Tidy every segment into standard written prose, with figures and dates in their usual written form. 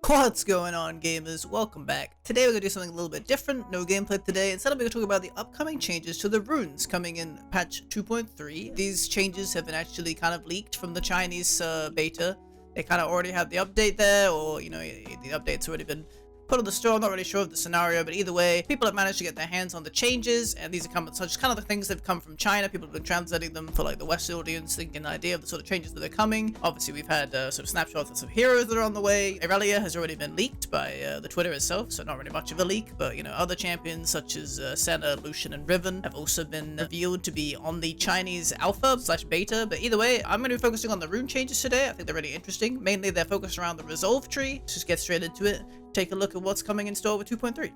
What's going on, gamers? Welcome back. Today we're going to do something a little bit different. No gameplay today. Instead, we're going to talk about the upcoming changes to the runes coming in patch 2.3. These changes have been actually kind of leaked from the Chinese beta. They kind of already have the update there, or, you know, the update's already been put on the store. I'm not really sure of the scenario, but either way, people have managed to get their hands on the changes, and these are coming, so just kind of the things that have come from China. People have been translating them for like the West audience, thinking an idea of the sort of changes that are coming. Obviously, we've had sort of snapshots of some heroes that are on the way. Aurelia has already been leaked by the Twitter itself, so not really much of a leak, but you know, other champions such as Senna, Lucian, and Riven have also been revealed to be on the Chinese alpha/beta. But either way, I'm going to be focusing on the rune changes today. I think they're really interesting. Mainly, they're focused around the resolve tree. Let's just get straight into it. Take a look at what's coming in store with 2.3.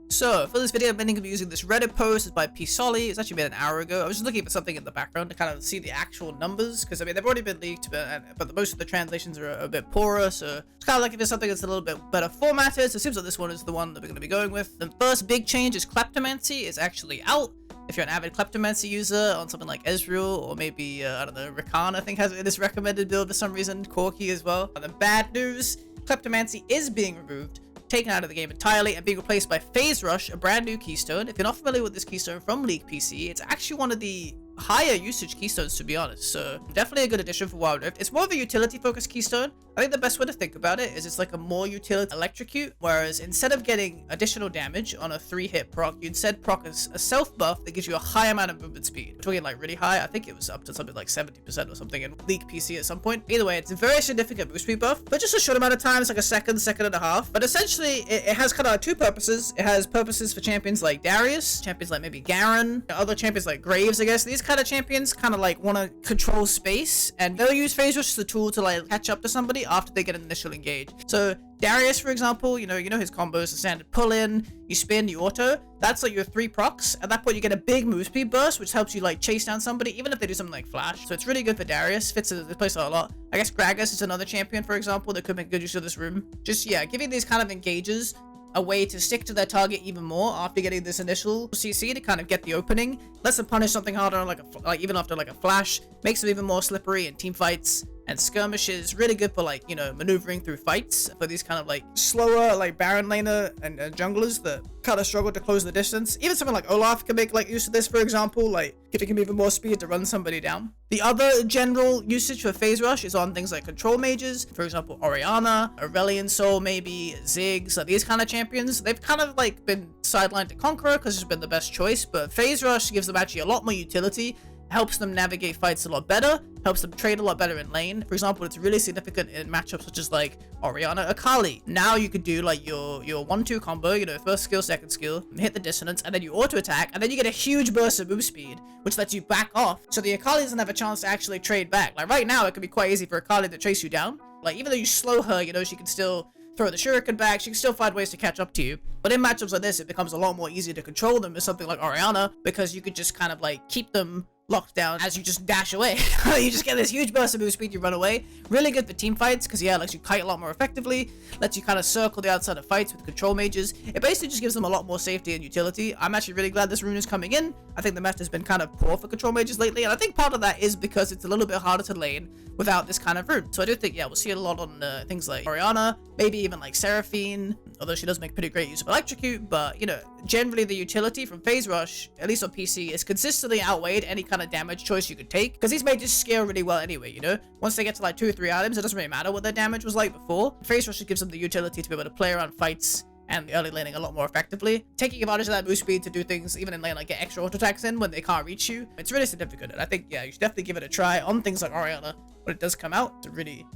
So, for this video, I'm going to be using this Reddit post. It's by P-Solly. It's actually been an hour ago. I was just looking for something in the background to kind of see the actual numbers, because, I mean, they've already been leaked, but most of the translations are a bit poorer, so it's kind of like if there's something that's a little bit better formatted, so it seems like this one is the one that we're going to be going with. The first big change is Kleptomancy is actually out. If you're an avid Kleptomancy user on something like Ezreal, or maybe, I don't know, Rakan, I think has this recommended build for some reason, Corki as well. And the bad news, Kleptomancy is being removed, taken out of the game entirely, and being replaced by Phase Rush, a brand new keystone. If you're not familiar with this keystone from League PC, it's actually one of the higher usage keystones, to be honest, so definitely a good addition for Wild Rift. It's more of a utility focused keystone. I think the best way to think about it is it's like a more utility electrocute, whereas instead of getting additional damage on a 3-hit proc, you instead proc a self buff that gives you a high amount of movement speed. We're talking like really high. I think it was up to something like 70% or something in League PC at some point. Either way, it's a very significant boost speed buff, but just a short amount of time. It's like a second and a half, but essentially it has kind of two purposes. It has purposes for champions like Darius, champions like maybe Garen, other champions like Graves, I guess. These kind of champions kind of like want to control space, and they'll use Phase Rush as a tool to like catch up to somebody after they get an initial engage. So Darius, for example, you know his combos, the standard pull in, you spin, you auto. That's like your 3 procs. At that point, you get a big move speed burst, which helps you like chase down somebody, even if they do something like flash. So it's really good for Darius. Fits in this place a lot. I guess Gragas is another champion, for example, that could make good use of this room. Just, yeah, giving these kind of engages a way to stick to their target even more after getting this initial CC to kind of get the opening. Lets them punish something harder, like even after like a flash. Makes them even more slippery in team fights and skirmishes. Really good for like, you know, maneuvering through fights for these kind of like slower like Baron laner and junglers that kind of struggle to close the distance. Even someone like Olaf can make like use of this, for example, like giving him even more speed to run somebody down. The other general usage for Phase Rush is on things like control mages, for example, Orianna, Aurelion Soul, maybe Ziggs, like these kind of champions. They've kind of like been sidelined to Conqueror because it's been the best choice, but Phase Rush gives them actually a lot more utility, helps them navigate fights a lot better, helps them trade a lot better in lane. For example, it's really significant in matchups such as like Orianna Akali. Now you could do like your 1-2 combo, you know, first skill, second skill, hit the dissonance, and then you auto attack, and then you get a huge burst of move speed, which lets you back off. So the Akali doesn't have a chance to actually trade back. Like right now, it can be quite easy for Akali to chase you down. Like even though you slow her, you know, she can still throw the shuriken back, she can still find ways to catch up to you. But in matchups like this, it becomes a lot more easy to control them as something like Orianna, because you could just kind of like keep them locked down as you just dash away. You just get this huge burst of move speed, you run away. Really good for team fights, because yeah, it lets you kite a lot more effectively, lets you kind of circle the outside of fights with control mages. It basically just gives them a lot more safety and utility. I'm actually really glad this rune is coming in. I think the meta has been kind of poor for control mages lately, and I think part of that is because it's a little bit harder to lane without this kind of rune. So I do think, yeah, we'll see it a lot on things like Orianna, maybe even like Seraphine, although she does make pretty great use of electrocute. But you know, generally the utility from Phase Rush, at least on PC, is consistently outweighed any kind of damage choice you could take, because these mages scale really well anyway, you know. Once they get to like 2 or 3 items, it doesn't really matter what their damage was like before. Phase Rush gives them the utility to be able to play around fights and the early laning a lot more effectively, taking advantage of that move speed to do things even in lane, like get extra auto attacks in when they can't reach you. It's really significant, and I think, yeah, you should definitely give it a try on things like Orianna when it does come out. It's a really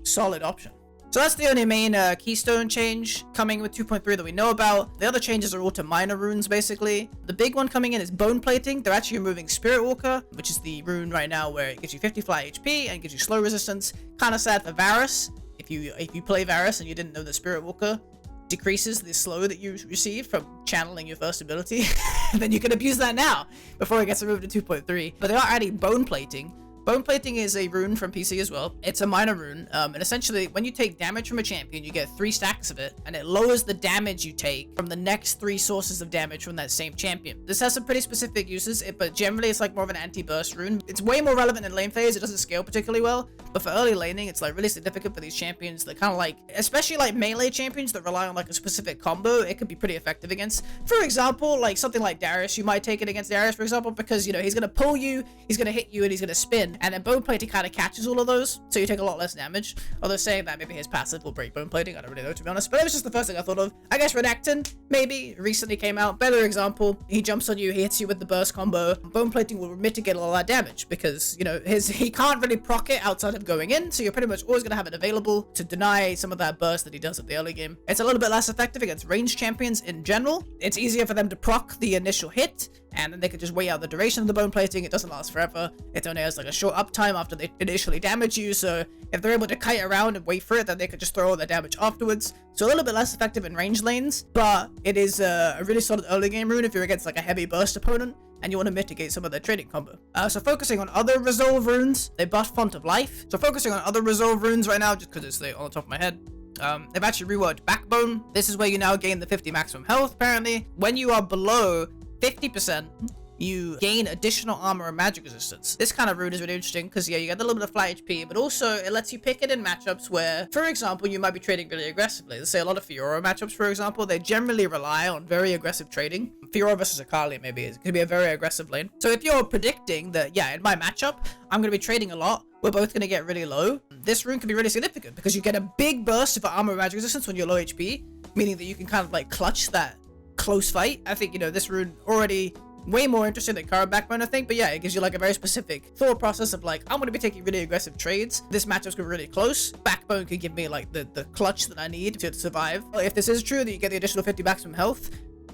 solid option. So that's the only main keystone change coming with 2.3 that we know about. The other changes are all to minor runes, basically. The big one coming in is bone plating. They're actually removing Spirit Walker, which is the rune right now where it gives you 50 flat HP and gives you slow resistance. Kind of sad for Varus. If you play Varus and you didn't know that Spirit Walker decreases the slow that you receive from channeling your first ability, then you can abuse that now before it gets removed to 2.3. But they are adding bone plating, Bone Plating is a rune from PC as well. It's a minor rune, and essentially when you take damage from a champion, you get 3 stacks of it, and it lowers the damage you take from the next 3 sources of damage from that same champion. This has some pretty specific uses, but generally it's like more of an anti-burst rune. It's way more relevant in lane phase. It doesn't scale particularly well, but for early laning, it's like really significant for these champions that kind of like, especially like melee champions that rely on like a specific combo, it could be pretty effective against. For example, like something like Darius, you might take it against Darius, for example, because, you know, he's going to pull you, he's going to hit you, and he's going to spin, and then Bone Plating kind of catches all of those, so you take a lot less damage. Although saying that, maybe his passive will break Bone Plating, I don't really know, to be honest, but it was just the first thing I thought of. I guess Renekton, maybe, recently came out, better example. He jumps on you, he hits you with the burst combo. Bone Plating will mitigate a lot of that damage, because, you know, he can't really proc it outside of going in, so you're pretty much always going to have it available to deny some of that burst that he does at the early game. It's a little bit less effective against ranged champions in general. It's easier for them to proc the initial hit, and then they could just wait out the duration of the Bone Plating. It doesn't last forever. It only has like a short uptime after they initially damage you, so if they're able to kite around and wait for it, then they could just throw all their damage afterwards. So a little bit less effective in range lanes, but it is a really solid early game rune if you're against like a heavy burst opponent and you want to mitigate some of their trading combo. So focusing on other resolve runes, they buff Font of Life. So focusing on other resolve runes right now, just because it's on the top of my head. They've actually reworked Backbone. This is where you now gain the 50 maximum health, apparently. When you are below 50%, you gain additional armor and magic resistance. This kind of rune is really interesting because, yeah, you get a little bit of flat HP, but also it lets you pick it in matchups where, for example, you might be trading really aggressively. Let's say a lot of Fiora matchups, for example, they generally rely on very aggressive trading. Fiora versus Akali maybe is going to be a very aggressive lane. So if you're predicting that, yeah, in my matchup, I'm going to be trading a lot, we're both going to get really low, this rune can be really significant because you get a big burst of armor and magic resistance when you're low HP, meaning that you can kind of like clutch that close fight. I think, you know, this rune already way more interesting than current Backbone, I think, but yeah, it gives you like a very specific thought process of like, I'm going to be taking really aggressive trades. This matchup's going to be really close. Backbone could give me like the clutch that I need to survive. If this is true that you get the additional 50 maximum health,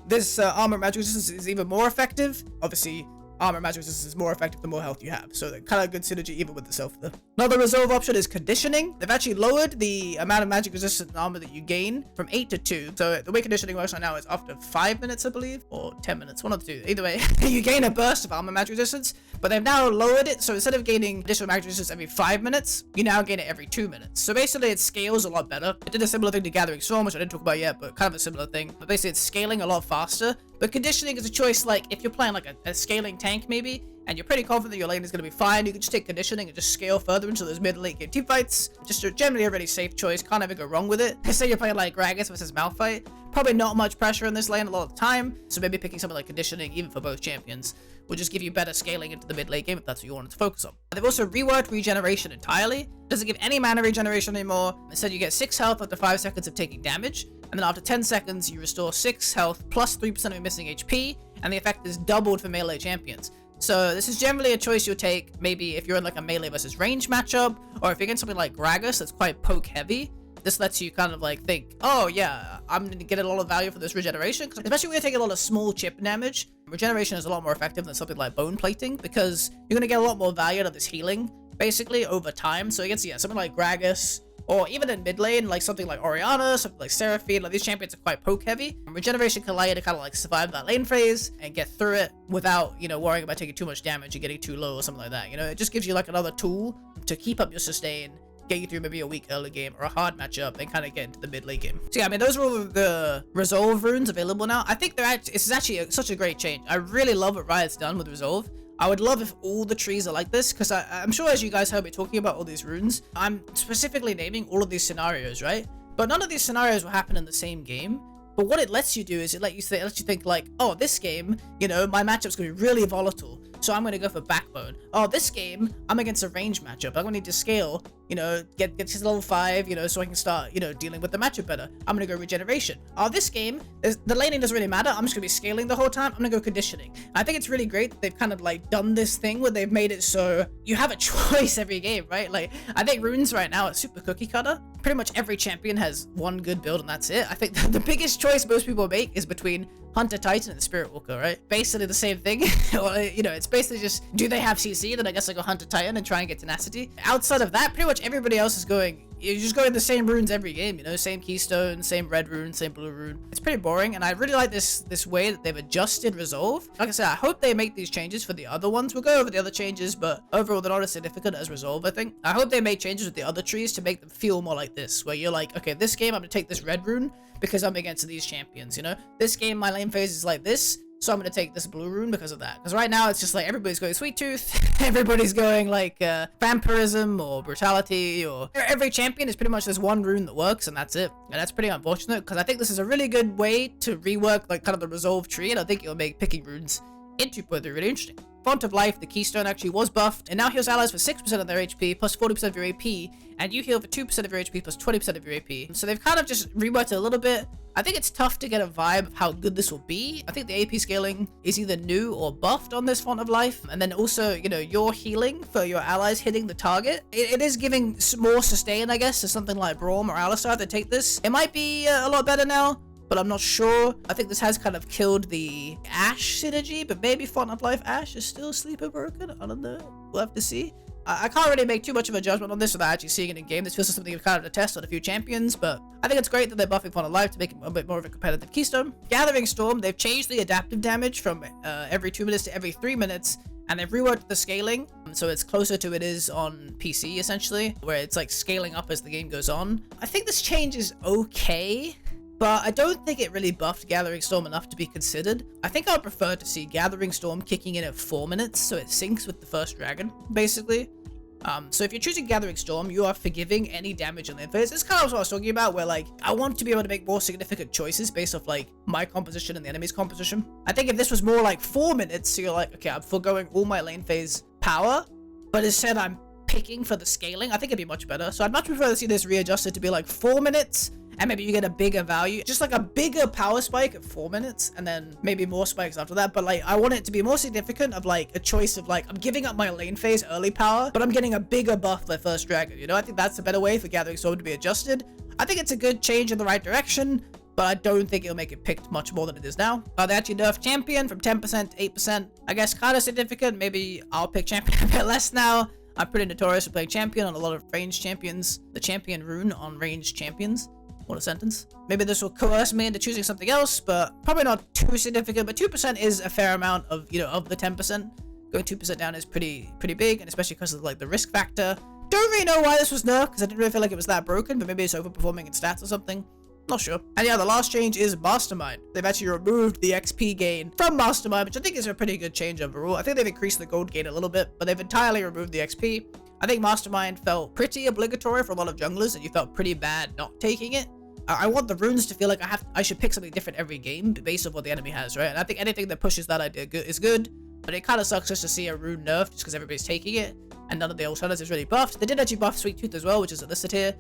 this armor magic resistance is even more effective. Obviously, armor magic resistance is more effective the more health you have, so kind of good synergy even with the self there. Another resolve option is conditioning. They've actually lowered the amount of magic resistant armor that you gain from 8 to 2. So the way conditioning works right now is after 5 minutes, I believe, or 10 minutes, one of the two. Either way, you gain a burst of armor magic resistance, but they've now lowered it, so instead of gaining additional magic resistance every 5 minutes, you now gain it every 2 minutes. So basically it scales a lot better. It did a similar thing to Gathering Storm, which I didn't talk about yet, but kind of a similar thing. But basically it's scaling a lot faster. But conditioning is a choice, like if you're playing like a scaling tank maybe, and you're pretty confident your lane is going to be fine, you can just take conditioning and just scale further into those mid-late game teamfights. Just generally a really safe choice, can't ever go wrong with it. Say you're playing like Gragas versus Malphite, probably not much pressure in this lane a lot of the time, so maybe picking something like conditioning, even for both champions, will just give you better scaling into the mid-late game if that's what you wanted to focus on. They've also reworked regeneration entirely. It doesn't give any mana regeneration anymore. Instead, you get 6 health after 5 seconds of taking damage, and then after 10 seconds, you restore 6 health plus 3% of your missing HP, and the effect is doubled for melee champions. So this is generally a choice you'll take maybe if you're in like a melee versus range matchup, or if you're against something like Gragas that's quite poke heavy. This lets you kind of like think, oh yeah, I'm going to get a lot of value for this regeneration, especially when you take a lot of small chip damage. Regeneration is a lot more effective than something like Bone Plating because you're going to get a lot more value out of this healing basically over time. So against, yeah, something like Gragas, or even in mid lane, like something like Orianna, something like Seraphine, like these champions are quite poke heavy. And regeneration can allow you to kind of like survive that lane phase and get through it without, you know, worrying about taking too much damage and getting too low or something like that. You know, it just gives you like another tool to keep up your sustain, get you through maybe a weak early game or a hard matchup and kind of get into the mid late game. So yeah, I mean, those are all of the resolve runes available now. I think it's actually such a great change. I really love what Riot's done with resolve. I would love if all the trees are like this, because I'm sure as you guys heard me talking about all these runes, I'm specifically naming all of these scenarios, right? But none of these scenarios will happen in the same game. But what it lets you do is it lets you think like, oh, this game, you know, my matchup's gonna be really volatile, so I'm gonna go for Backbone. Oh, this game, I'm against a range matchup, I'm gonna need to scale, you know, get to level 5, you know, so I can start, you know, dealing with the matchup better. I'm gonna go regeneration. Oh, this game, the laning doesn't really matter, I'm just gonna be scaling the whole time, I'm gonna go conditioning. And I think it's really great that they've kind of like done this thing where they've made it so you have a choice every game, right? Like, I think runes right now are super cookie cutter. Pretty much every champion has one good build and that's it. I think the biggest choice most people make is between Hunter Titan and Spirit Walker, right? Basically the same thing. Or, you know, it's basically just, do they have CC? Then I guess I go Hunter Titan and try and get tenacity. Outside of that, pretty much everybody else is going, you're just going the same runes every game, you know, same keystone, same red rune, same blue rune. It's pretty boring, and I really like this way that they've adjusted Resolve. Like I said, I hope they make these changes for the other ones. We'll go over the other changes, but overall they're not as significant as Resolve, I think. I hope they make changes with the other trees to make them feel more like this, where you're like, okay, this game I'm gonna take this red rune because I'm against these champions, you know? This game my lane phase is like this, so I'm gonna take this blue rune because of that. Because right now it's just like everybody's going Sweet Tooth, everybody's going like Vampirism or Brutality, or every champion is pretty much this one rune that works, and that's it. And that's pretty unfortunate, because I think this is a really good way to rework like kind of the Resolve tree, and I think it'll make picking runes in 2.3 really interesting. Font of Life, the keystone, actually was buffed, and now heals allies for 6% of their HP, plus 40% of your AP, and you heal for 2% of your HP, plus 20% of your AP. So they've kind of just reworked it a little bit. I think it's tough to get a vibe of how good this will be. I think the AP scaling is either new or buffed on this Font of Life, and then also, you know, your healing for your allies hitting the target. It is giving more sustain, I guess, to something like Braum or Alistar to take this. It might be a lot better now, but I'm not sure. I think this has kind of killed the Ashe synergy, but maybe Font of Life Ashe is still sleeper broken. I don't know. We'll have to see. I can't really make too much of a judgment on this without actually seeing it in game. This feels like something you've kind of to test on a few champions, but I think it's great that they're buffing Font of Life to make it a bit more of a competitive keystone. Gathering Storm, they've changed the adaptive damage from every 2 minutes to every 3 minutes, and they've reworked the scaling, so it's closer to it is on PC, essentially, where it's like scaling up as the game goes on. I think this change is okay, but I don't think it really buffed Gathering Storm enough to be considered. I think I would prefer to see Gathering Storm kicking in at 4 minutes, so it syncs with the first dragon, basically. So if you're choosing Gathering Storm, you are forgiving any damage on the phase. This is kind of what I was talking about, where like, I want to be able to make more significant choices based off like my composition and the enemy's composition. I think if this was more like 4 minutes, so you're like, okay, I'm foregoing all my lane phase power, but instead I'm picking for the scaling, I think it'd be much better. So I'd much prefer to see this readjusted to be like 4 minutes, and maybe you get a bigger value, just like a bigger power spike at 4 minutes, and then maybe more spikes after that. But like, I want it to be more significant of like a choice of like, I'm giving up my lane phase early power, but I'm getting a bigger buff for first dragon, you know? I think that's a better way for Gathering Storm to be adjusted. I think it's a good change in the right direction, but I don't think it'll make it picked much more than it is now. They actually nerfed Champion from 10% to 8%. I guess kind of significant. Maybe I'll pick Champion a bit less now. I'm pretty notorious for playing Champion on a lot of ranged champions. The Champion rune on ranged champions. What a sentence. Maybe this will coerce me into choosing something else, but probably not too significant. But 2% is a fair amount of, you know, of the 10%. Going 2% down is pretty big, and especially because of like the risk factor. Don't really know why this was nerfed, because I didn't really feel like it was that broken, but maybe it's overperforming in stats or something. Not sure. And yeah, the last change is Mastermind. They've actually removed the XP gain from Mastermind, which I think is a pretty good change overall. I think they've increased the gold gain a little bit, but they've entirely removed the XP. I think Mastermind felt pretty obligatory for a lot of junglers, and you felt pretty bad not taking it. I want the runes to feel like I should pick something different every game based on what the enemy has, right? And I think anything that pushes that idea is good, but it kind of sucks just to see a rune nerfed just because everybody's taking it, and none of the alternatives really buffed. They did actually buff Sweet Tooth as well, which is listed here.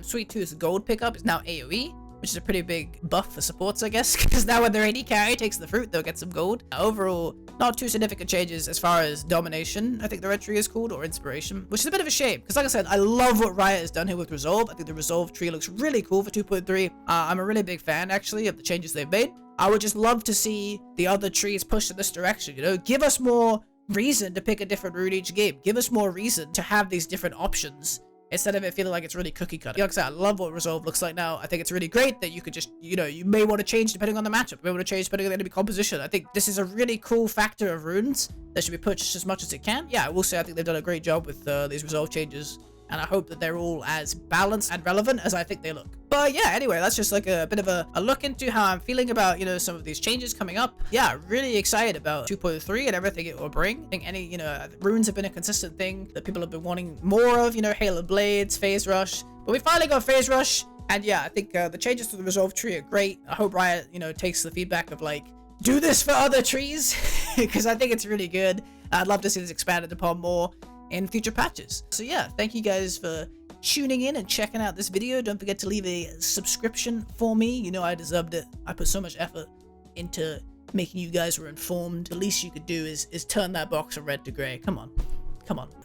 Sweet Tooth's gold pickup is now AoE, which is a pretty big buff for supports, I guess, because now when their AD carry takes the fruit, they'll get some gold. Overall, not too significant changes as far as domination, I think the red tree is called, or inspiration, which is a bit of a shame, because like I said, I love what Riot has done here with Resolve. I think the Resolve tree looks really cool for 2.3. I'm a really big fan, actually, of the changes they've made. I would just love to see the other trees push in this direction, you know? Give us more reason to pick a different route each game. Give us more reason to have these different options, instead of it feeling like it's really cookie cutter. Like I said, I love what Resolve looks like now. I think it's really great that you could just, you know, you may want to change depending on the matchup. You may want to change depending on the enemy composition. I think this is a really cool factor of runes that should be pushed as much as it can. Yeah, I will say I think they've done a great job with these Resolve changes, and I hope that they're all as balanced and relevant as I think they look. But yeah, anyway, that's just like a bit of a look into how I'm feeling about, you know, some of these changes coming up. Yeah, really excited about 2.3 and everything it will bring. I think you know, runes have been a consistent thing that people have been wanting more of, you know, Hail of Blades, Phase Rush. But we finally got Phase Rush, and yeah, I think the changes to the Resolve tree are great. I hope Riot, you know, takes the feedback of like, do this for other trees, because I think it's really good. I'd love to see this expanded upon more in future patches. So yeah, thank you guys for tuning in and checking out this video. Don't forget to leave a subscription for me. You know I deserved it. I put so much effort into making you guys were informed. The least you could do is turn that box from red to gray. Come on,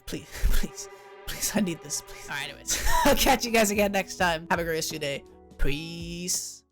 please, I need this, please. All right, anyways, I'll catch you guys again next time. Have a great rest of your day. Peace.